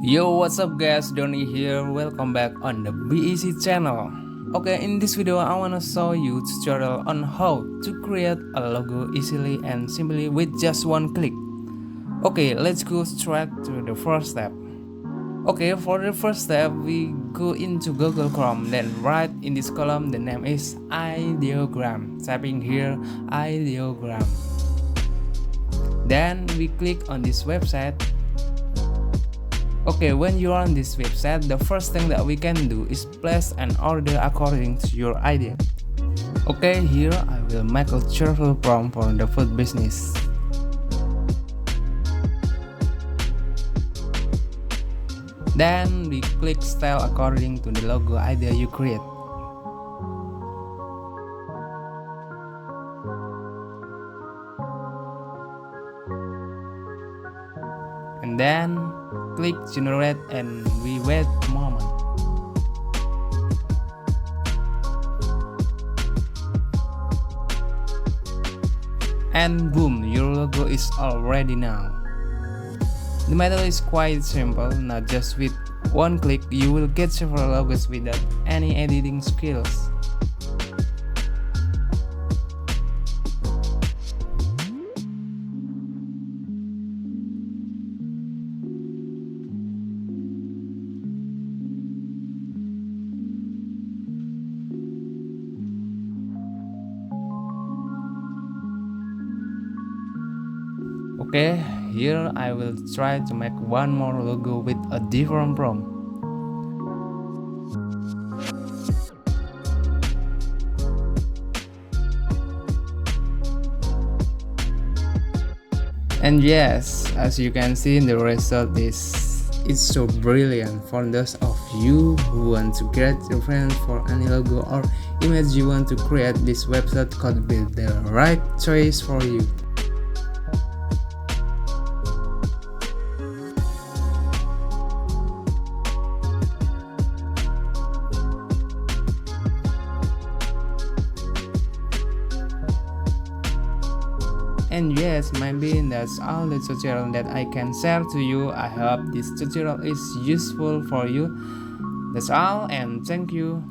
Yo, what's up guys, Donny here, welcome back on the Be Easy channel. Okay, in this video I wanna show you tutorial on how to create a logo easily and simply with just one click. Okay, let's go straight to the first step. Okay, for the first step we go into Google Chrome, then write in this column the name is ideogram, typing here ideogram. Then we click on this website. Okay, when you are on this website, the first thing that we can do is place an order according to your idea. Okay, here I will make a cheerful prompt for the food business. Then we click style according to the logo idea you create. And then click generate and we wait a moment. And boom, your logo is already now. The method is quite simple, not just with one click you will get several logos without any editing skills. Okay, here I will try to make one more logo with a different prompt. And yes, as you can see, the result is so brilliant. For those of you who want to get reference for any logo or image you want to create, this website could be the right choice for you. And yes, maybe that's all the tutorial that I can share to you. I hope this tutorial is useful for you. That's all, and thank you.